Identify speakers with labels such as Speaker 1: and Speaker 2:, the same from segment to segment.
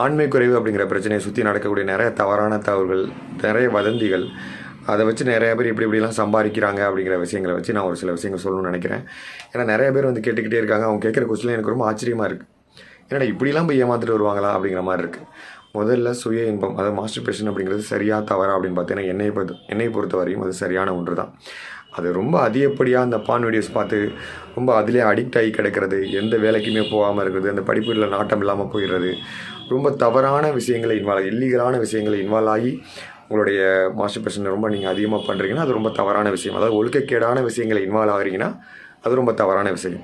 Speaker 1: ஆண்மை குறைவு அப்படிங்கிற பிரச்சனையை சுற்றி நடக்கக்கூடிய நிறைய தவறான தகவல்கள், நிறைய வதந்திகள், அதை வச்சு நிறைய பேர் இப்படிலாம் சம்பாதிக்கிறாங்க அப்படிங்கிற விஷயங்களை வச்சு நான் ஒரு சில விஷயங்கள் சொல்லணும்னு நினைக்கிறேன். ஏன்னா நிறைய பேர் வந்து கேட்டுக்கிட்டே இருக்காங்க. அவங்க கேட்குற கொஸ்டின் எனக்கு ரொம்ப ஆச்சரியமாக இருக்குது. ஏன்னா இப்படிலாம் போய் ஏமாற்றிட்டு வருவாங்களா அப்படிங்கிற மாதிரி இருக்குது. முதல்ல சுய இன்பம், அதாவது மாஸ்டர்பேஷன் அப்படிங்கிறது சரியா தவறா அப்படின்னு பார்த்தீங்கன்னா என்னை பொறுத்த வரையும் அது சரியான ஒன்று தான். அது ரொம்ப அதிகப்படியாக அந்த பான் வீடியோஸ் பார்த்து ரொம்ப அதிலே அடிக்ட் ஆகி கிடக்கிறது, எந்த வேலைக்குமே போகாமல் இருக்கிறது, அந்த படிப்புகளில் நாட்டம் இல்லாமல் போயிடுறது, ரொம்ப தவறான விஷயங்களை இல்லீகலான விஷயங்களை இன்வால்வ் ஆகி உங்களுடைய மாஸ்டர்பேஷனை ரொம்ப நீங்கள் அதிகமாக பண்ணுறீங்கன்னா அது ரொம்ப தவறான விஷயம். அதாவது ஒழுக்கக்கேடான விஷயங்களை இன்வால்வ் ஆகிறீங்கன்னா அது ரொம்ப தவறான விஷயம்.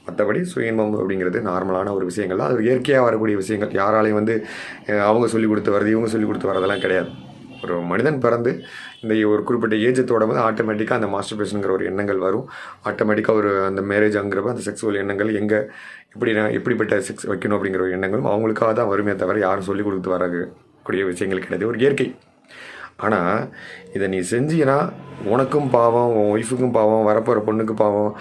Speaker 1: மற்றபடி சுய இன்பம் அப்படிங்கிறது நார்மலான ஒரு விஷயங்கள் தான். அது இயற்கையாக வரக்கூடிய விஷயங்கள். யாராலையும் வந்து அவங்க சொல்லிக் கொடுத்து வர்றது, இவங்க சொல்லிக் கொடுத்து வரதெல்லாம் கிடையாது. ஒரு மனிதன் பிறந்து இந்த ஒரு குறிப்பிட்ட ஏஜத்தோட வந்து ஆட்டோமேட்டிக்காக அந்த மாஸ்டர்பேஷனுங்கிற ஒரு எண்ணங்கள் வரும். ஆட்டோமேட்டிக்காக ஒரு அந்த மேரேஜ்ங்கிறப்ப அந்த செக்ஸுவல் எண்ணங்கள் எப்படிப்பட்ட செக்ஸ் வைக்கணும் அப்படிங்கிற ஒரு எண்ணங்களும் அவங்களுக்காக தான் வருமே தவிர யாரும் சொல்லிக் கொடுத்து வரக்கூடிய விஷயங்கள் கிடையாது. ஒரு இயற்கை. ஆனால் இதை நீ செஞ்சீங்கன்னா உனக்கும் பாவம், உன் ஒய்ஃபுக்கும் பாவம், வரப்போகிற பொண்ணுக்கு பாவம்,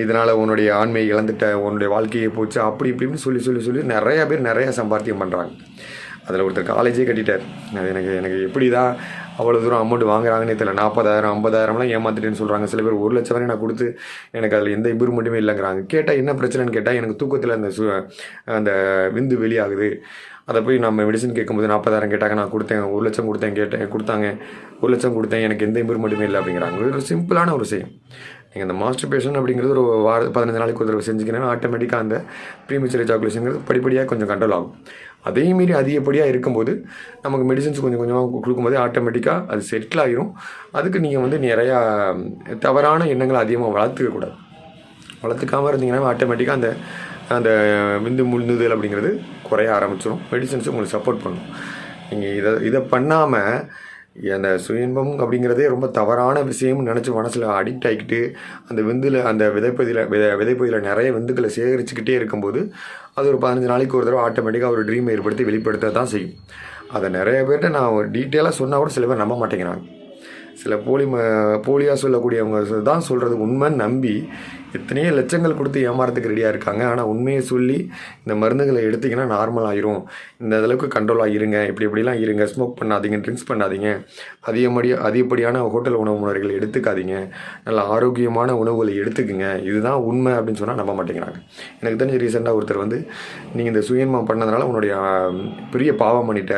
Speaker 1: இதனால் உன்னுடைய ஆண்மையை இழந்துட்ட, உன்னுடைய வாழ்க்கையை போச்சு, அப்படி இப்படின்னு சொல்லி நிறையா பேர் நிறையா சம்பாத்தியம் பண்ணுறாங்க. அதில் ஒருத்தர் காலேஜே கட்டிட்டார். அது எனக்கு எப்படி தான் அவ்வளோ தூரம் அமௌண்ட் வாங்குறாங்கன்னு தெரியல. 40,000 50,000லாம் ஏமாத்திட்டேன்னு சொல்கிறாங்க. சில பேர் 1,00,000 வரை நான் கொடுத்து எனக்கு அதில் எந்த இம்ப்ரூவ்மெண்ட்டுமே இல்லைங்கிறாங்க. கேட்டால் என்ன பிரச்சனைன்னு கேட்டால் எனக்கு தூக்கத்தில் அந்த விந்து வெளியாகுது, அதை போய் நம்ம மெடிசன் கேட்கும்போது 40,000 கேட்டாங்க, நான் கொடுத்தேன், 1,00,000 கொடுத்தாங்க, 1,00,000 கொடுத்தேன், எனக்கு எந்த இம்ப்ரூவ்மெண்ட்டுமே இல்லை அப்படிங்கிறாங்க. ஒரு சிம்பிளான ஒரு விஷயம். நீங்கள் இந்த மாஸ்டர்பேஷன் அப்படிங்கிறது ஒரு 15 நாளைக்கு ஒரு தடவை செஞ்சுக்கிங்கன்னா ஆட்டோமேட்டிக்காக அந்த ப்ரீமெச்சூர் எஜாகுலேஷன்ங்கிறது படிப்படியாக கொஞ்சம் கண்ட்ரோல் ஆகும். அதேமாரி அதிகப்படியாக இருக்கும்போது நமக்கு மெடிசன்ஸ் கொஞ்சம் கொஞ்சமாக கொடுக்கும்போதே ஆட்டோமேட்டிக்காக அது செட்டில் ஆகிரும். அதுக்கு நீங்கள் வந்து நிறையா தவறான எண்ணங்களை அதிகமாக வளர்த்துக்காமல் இருந்தீங்கன்னா ஆட்டோமேட்டிக்காக அந்த விந்து முழுந்துதல் அப்படிங்கிறது குறைய ஆரம்பிச்சிடும். மெடிசன்ஸும் உங்களுக்கு சப்போர்ட் பண்ணும். நீங்கள் இதை பண்ணாமல் அந்த சுய இன்பம் அப்படிங்கிறதே ரொம்ப தவறான விஷயம்னு நினச்சி மனசில் அடிக்ட் ஆகிக்கிட்டு அந்த விதைப்பதியில் நிறைய விந்துக்களை சேகரிச்சுக்கிட்டே இருக்கும்போது அது ஒரு 15 நாளைக்கு ஒரு தடவை ஆட்டோமேட்டிக்காக ஒரு ட்ரீமை ஏற்படுத்தி வெளிப்படுத்த தான் செய்யும். அதை நிறைய பேர்கிட்ட நான் ஒரு டீட்டெயிலாக சொன்னால் கூட சில பேர் நம்ப மாட்டேங்கிறாங்க. சில போலியாக சொல்லக்கூடியவங்க தான் சொல்கிறது உண்மைன்னு நம்பி எத்தனையோ லட்சங்கள் கொடுத்து ஏமாறதுக்கு ரெடியாக இருக்காங்க. ஆனால் உண்மையை சொல்லி இந்த மருந்துகளை எடுத்திங்கன்னா நார்மல் ஆகிரும், இந்த அளவுக்கு கண்ட்ரோலாக இருங்க, இப்படிலாம் இருங்க, ஸ்மோக் பண்ணாதீங்க, ட்ரிங்க்ஸ் பண்ணாதீங்க, அதிகப்படியான ஹோட்டல் உணவு முறைகளை எடுத்துக்காதீங்க, நல்ல ஆரோக்கியமான உணவுகளை எடுத்துக்குங்க, இதுதான் உண்மை அப்படின்னு சொன்னால் நம்ப மாட்டேங்கிறாங்க. எனக்கு தெரிஞ்ச ரீசெண்டாக ஒருத்தர் வந்து நீங்கள் இந்த சுயன்மம் பண்ணதுனால உன்னுடைய பெரிய பாவம் பண்ணிட்ட,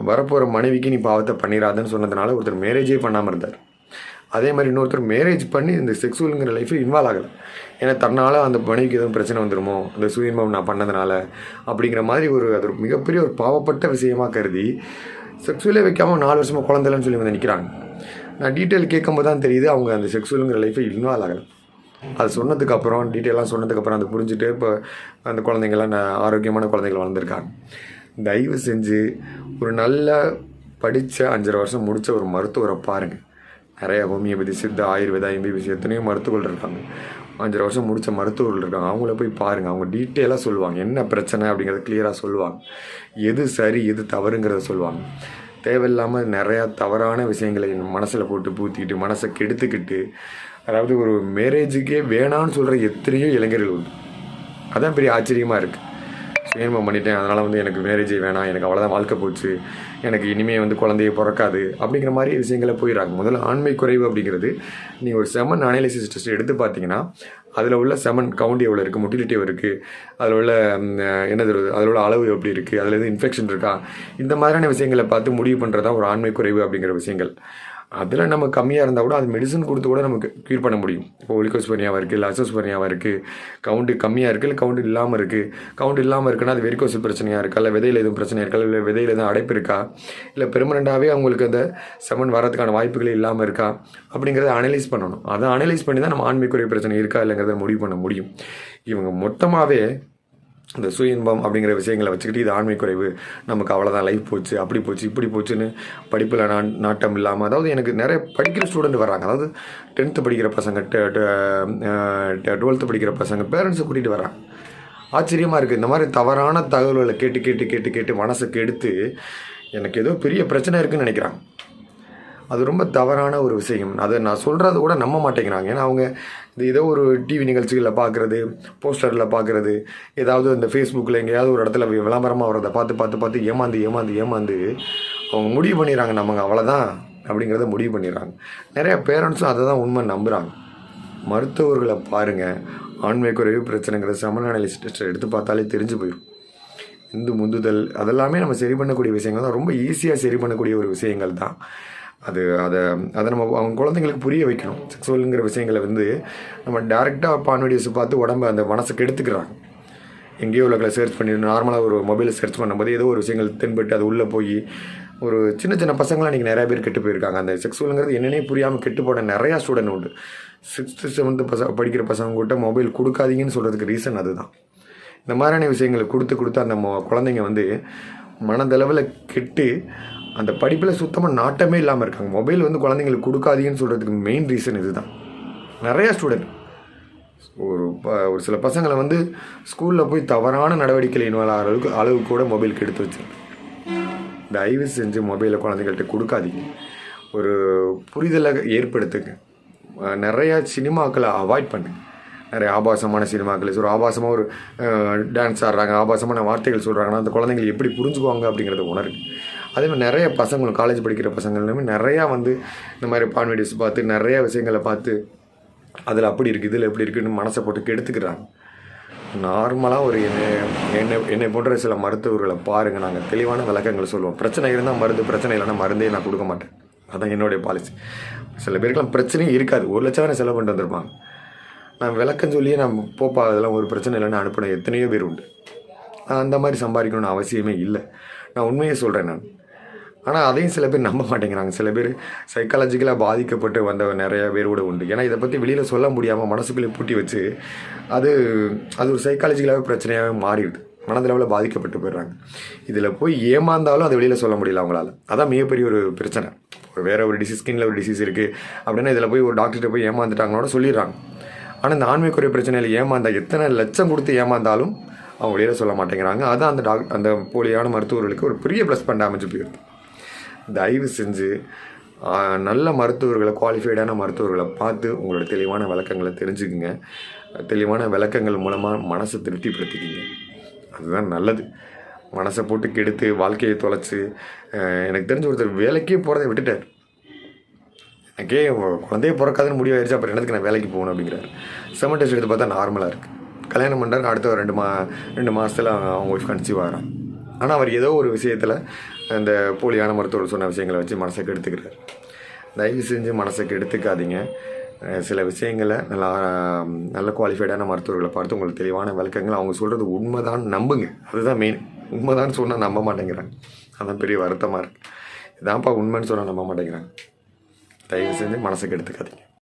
Speaker 1: வரப்போகிற மனைவிக்கு நீ பாவத்தை பண்ணிடாதுன்னு சொன்னதுனால ஒருத்தர் மேரேஜே பண்ணாமல் இருந்தார். அதே மாதிரி இன்னொருத்தர் மேரேஜ் பண்ணி இந்த செக்ஸுவலுங்கிற லைஃப்பில் இன்வால்வ் ஆகலை. ஏன்னா தன்னால் அந்த மனைவிக்கு எதுவும் பிரச்சனை வந்துடுமோ அந்த சுயன்பம் நான் பண்ணதுனால அப்படிங்கிற மாதிரி அது ஒரு மிகப்பெரிய ஒரு பாவப்பட்ட விஷயமாக கருதி செக்ஸுவலே வைக்காமல் 4 வருஷமாக குழந்தைலன்னு சொல்லி வந்து நிற்கிறாங்க. நான் டீட்டெயில் கேட்கும்போது தான் தெரியுது அவங்க அந்த செக்ஸுவலுங்கிற லைஃப்பை இன்வால்வ் ஆகலை. அது சொன்னதுக்கப்புறம் டீட்டெயிலாக சொன்னதுக்கப்புறம் அதை புரிஞ்சுட்டு இப்போ அந்த குழந்தைங்கள்லாம் ஆரோக்கியமான குழந்தைகள் வளர்ந்துருக்காங்க. தயவு செஞ்சு ஒரு நல்ல படித்த 5.5 வருஷம் முடித்த ஒரு மருத்துவரை பாருங்கள். நிறைய ஹோமியோபதி, சித்தா, ஆயுர்வேதா, எம்பிபிசி எத்தனையோ மருத்துவர்கள் இருக்காங்க. 5.5 வருஷம் முடித்த மருத்துவர்கள் இருக்காங்க. அவங்கள போய் பாருங்கள். அவங்க டீட்டெயிலாக சொல்லுவாங்க என்ன பிரச்சனை அப்படிங்கிறத கிளியராக சொல்லுவாங்க. எது சரி எது தவறுங்கிறத சொல்லுவாங்க. தேவையில்லாமல் நிறையா தவறான விஷயங்களை மனசில் போட்டு பூத்திக்கிட்டு மனசை கெடுத்துக்கிட்டு, அதாவது ஒரு மேரேஜுக்கே வேணான்னு சொல்கிற எத்தனையோ இளைஞர்கள் உண்டு. அதான் பெரிய ஆச்சரியமாக இருக்குது. சுயன்பம் பண்ணிட்டேன், அதனால் வந்து எனக்கு மேரேஜே வேணாம், எனக்கு அவ்வளோதான் வாழ்க்கை போச்சு, எனக்கு இனிமேல் வந்து குழந்தைய பிறக்காது அப்படிங்கிற மாதிரி விஷயங்களை போயிடறாங்க. முதல்ல ஆண்மை குறைவு அப்படிங்கிறது நீங்கள் ஒரு செமன் அனாலிசிஸ் டெஸ்ட் எடுத்து பார்த்தீங்கன்னா அதில் உள்ள செமன் கவுண்ட் எவ்வளோ இருக்குது, மொட்டிலிட்டி இருக்குது, அதில் உள்ள அதில் உள்ள அளவு எப்படி இருக்குது, அதில் எதுவும் இன்ஃபெக்ஷன் இருக்கா, இந்த மாதிரியான விஷயங்களை பார்த்து முடிவு பண்ணுறது தான் ஒரு ஆண்மை குறைவு அப்படிங்கிற விஷயங்கள். அதில் நம்ம கம்மியாக இருந்தால் கூட அது மெடிசன் கொடுத்து கூட நமக்கு க்யூர் பண்ண முடியும். இப்போ ஒலிகோஸ்பர்னியாவாக இருக்குது, இல்லை அசோஸ்பர்னியாவாக இருக்குது, கவுண்டு கம்மியாக இருக்குது, இல்லை கவுண்டு இல்லாமல் இருக்குது. கவுண்டு இல்லாமல் இருக்குன்னா அது வெரிகோஸ் பிரச்சனையாக இருக்கா, இல்லை விதையில் எதுவும் பிரச்சனை இருக்கா, இல்லை விதையில் எதுவும் அடைப்பு இருக்கா, இல்லை பெர்மனண்ட்டாகவே அவங்களுக்கு அந்த செமன் வரதுக்கான வாய்ப்புகளே இல்லாமல் இருக்கா அப்படிங்கிறத அனலைஸ் பண்ணணும். அதை அனலைஸ் பண்ணி தான் நம்ம ஆண்மை குறைவு பிரச்சனை இருக்கா இல்லைங்கிறத முடிவு பண்ண முடியும். இவங்க மொத்தமாகவே இந்த சுய இன்பம் அப்படிங்கிற விஷயங்களை வச்சுக்கிட்டு இது ஆண்மை குறைவு, நமக்கு அவ்வளோதான், லைஃப் போச்சு, அப்படி போச்சு, இப்படி போச்சுன்னு படிப்பில் நாட்டம் இல்லாமல், அதாவது எனக்கு நிறைய படிக்கிற ஸ்டூடெண்ட் வராங்க. அதாவது 10th படிக்கிற பசங்க, 12th படிக்கிற பசங்க பேரண்ட்ஸை கூட்டிகிட்டு வராங்க. ஆச்சரியமாக இருக்குது. இந்த மாதிரி தவறான தகவல்களை கேட்டு மனசை கெடுத்து எனக்கு ஏதோ பெரிய பிரச்சனை இருக்குதுன்னு நினைக்கிறாங்க. அது ரொம்ப தவறான ஒரு விஷயம். அதை நான் சொல்கிறத கூட நம்ப மாட்டேங்கிறாங்க. ஏன்னா அவங்க இது ஏதோ ஒரு டிவி நிகழ்ச்சிகளில் பார்க்குறது, போஸ்டரில் பார்க்குறது, ஏதாவது இந்த ஃபேஸ்புக்கில் எங்கேயாவது ஒரு இடத்துல விளம்பரமாக வரதை பார்த்து பார்த்து பார்த்து ஏமாந்து அவங்க முடிவு பண்ணிடுறாங்க நமக்கு அவ்வளோதான் அப்படிங்கிறத முடிவு பண்ணிடுறாங்க. நிறையா பேரண்ட்ஸும் அதை தான் உண்மை நம்புகிறாங்க. மருத்துவர்களை பாருங்கள், ஆண்மை குறைவு பிரச்சனைங்கிறது சமநிலை டெஸ்ட்டை எடுத்து பார்த்தாலே தெரிஞ்சு போயிடும். இந்து முந்துதல் அதெல்லாமே நம்ம சரி பண்ணக்கூடிய விஷயங்கள் தான், ரொம்ப ஈஸியாக சரி பண்ணக்கூடிய ஒரு விஷயங்கள் தான். அதை நம்ம அவங்க குழந்தைங்களுக்கு புரிய வைக்கணும். செக்ஸுவலுங்கிற விஷயங்களை வந்து நம்ம டேரெக்டாக பான் வீடியோஸ் பார்த்து உடம்பு அந்த மனசை கெடுத்துக்கிறாங்க. எங்கேயோ உலகில் சர்ச் பண்ணி நார்மலாக ஒரு மொபைலில் சர்ச் பண்ணும்போது ஏதோ ஒரு விஷயங்கள் தென்பட்டு அது உள்ளே போய் ஒரு சின்ன சின்ன பசங்களாம் இன்றைக்கி நிறையா பேர் கெட்டு போயிருக்காங்க. அந்த செக்ஸுவலுங்கிறது என்னென்னே புரியாமல் கெட்டு போன நிறையா ஸ்டூடெண்ட் உண்டு. 6th 7th படிக்கிற பசங்க கிட்ட மொபைல் கொடுக்காதீங்கன்னு சொல்கிறதுக்கு ரீசன் அதுதான். இந்த மாதிரியான விஷயங்களை கொடுத்து அந்த குழந்தைங்க வந்து மனதளவில் கெட்டு அந்த படிப்பில் சுத்தமாக நாட்டமே இல்லாமல் இருக்காங்க. மொபைல் வந்து குழந்தைங்களுக்கு கொடுக்காதீங்கன்னு சொல்கிறதுக்கு மெயின் ரீசன் இதுதான். நிறையா ஸ்டூடெண்ட் ஒரு சில பசங்களை வந்து ஸ்கூலில் போய் தவறான நடவடிக்கைகள் இன்வால்வ் ஆகிற அளவுக்கு கூட மொபைலுக்கு எடுத்து வச்சுருக்கு. தயவு செஞ்சு மொபைலை குழந்தைங்கள்ட்ட கொடுக்காதீங்க. ஒரு புரிதலை ஏற்படுத்துங்க. நிறையா சினிமாக்களை அவாய்ட் பண்ணுங்க. நிறைய ஆபாசமான சினிமாக்கள், ஒரு ஆபாசமாக ஒரு டான்ஸ் ஆடுறாங்க, ஆபாசமான வார்த்தைகள் சொல்கிறாங்கன்னா அந்த குழந்தைங்கள் எப்படி புரிஞ்சுக்குவாங்க அப்படிங்கிறத உணருங்க. அதேமாதிரி நிறைய பசங்களும் காலேஜ் படிக்கிற பசங்களுமே நிறையா வந்து இந்த மாதிரி பான் வீடியோஸ் பார்த்து நிறையா விஷயங்களை பார்த்து அதில் அப்படி இருக்குது இதில் எப்படி இருக்குதுன்னு மனசை போட்டு கெடுத்துக்கிறாங்க. நார்மலாக ஒரு என்னை போன்ற சில மருத்துவர்களை பாருங்கள், நாங்கள் தெளிவான விளக்கங்கள் சொல்லுவோம். பிரச்சனை இருந்தால் மருந்து, பிரச்சனை இல்லைன்னா மருந்தே நான் கொடுக்க மாட்டேன். அதான் என்னுடைய பாலிசி. சில பேருக்குலாம் பிரச்சனையும் இருக்காது, 1 லட்சம் செலவு பண்ணிட்டு வந்திருப்பாங்க. நான் விளக்கம் சொல்லியே நான் போப்பா அதெல்லாம் ஒரு பிரச்சனை இல்லைன்னு அனுப்பின எத்தனையோ பேர் உண்டு. அந்த மாதிரி சம்பாதிக்கணும்னு அவசியமே இல்லை. நான் உண்மையை சொல்கிறேன் நான். ஆனால் அதையும் சில பேர் நம்ப மாட்டேங்கிறாங்க. சில பேர் சைக்காலஜிக்கலாக பாதிக்கப்பட்டு வந்த நிறைய பேர் கூட உண்டு. ஏன்னா இதை பற்றி வெளியில் சொல்ல முடியாமல் மனசுக்குள்ளே பூட்டி வச்சு அது ஒரு சைக்காலஜிக்கலாகவே பிரச்சனையாகவே மாறிடுது. மனதளவில் பாதிக்கப்பட்டு போயிடுறாங்க. இதில் போய் ஏமாந்தாலும் அதை வெளியில் சொல்ல முடியல அவங்களால. அதான் மிகப்பெரிய ஒரு பிரச்சனை. வேறு ஒரு டிசீஸ், ஸ்கின்ல ஒரு டிசீஸ் இருக்குது அப்படின்னா இதில் போய் ஒரு டாக்டர்கிட்ட போய் ஏமாந்துட்டாங்களோட சொல்லிடுறாங்க. ஆனால் இந்த ஆண்மை குறை பிரச்சனையில் ஏமாந்தால் எத்தனை லட்சம் கொடுத்து ஏமாந்தாலும் அவங்க வெளியில் சொல்ல மாட்டேங்கிறாங்க. அதான் அந்த போலியான மருத்துவர்களுக்கு ஒரு பெரிய ப்ளஸ் பண்ண அமைஞ்சு போயிடுது. தயவு செஞ்சு நல்ல மருத்துவர்களை, குவாலிஃபைடான மருத்துவர்களை பார்த்து உங்களோட தெளிவான விளக்கங்களை தெரிஞ்சுக்குங்க. தெளிவான விளக்கங்கள் மூலமாக மனசை திருப்திப்படுத்திக்கிங்க. அதுதான் நல்லது. மனசை போட்டு கெடுத்து வாழ்க்கையை தொலைச்சி எனக்கு தெரிஞ்ச ஒருத்தர் வேலைக்கே போகிறத விட்டுட்டார். எனக்கே குழந்தையே பிறக்காதுன்னு முடிவாயிருச்சு, அப்புறம் என்னதுக்கு நான் வேலைக்கு போகணும் அப்படிங்கிறார். செமன் டெஸ்ட் எடுத்து பார்த்தா நார்மலாக இருக்குது. கல்யாணம் பண்ணுறாரு, அடுத்த 2 மாதத்தில் அவங்க ஒய்ஃப் கன்சீவ் ஆகிறான். ஆனால் அவர் ஏதோ ஒரு விஷயத்தில் இந்த போலியான மருத்துவர் சொன்ன விஷயங்களை வச்சு மனசை கெடுத்துக்கிறார். தயவு செஞ்சு மனசை கெடுத்துக்காதீங்க. சில விஷயங்களை நல்ல குவாலிஃபைடான மருத்துவர்களை பார்த்து உங்களுக்கு தெளிவான விளக்கங்கள், அவங்க சொல்கிறது உண்மைதான் நம்புங்க. அதுதான் மெயின். உண்மைதான் சொன்னால் நம்ப மாட்டேங்கிறாங்க. அதான் பெரிய வருத்தமாக இருக்குது. இதான்ப்பா உண்மைன்னு சொன்னால் நம்ப மாட்டேங்கிறாங்க. தயவு செஞ்சு மனசை கெடுத்துக்காதீங்க.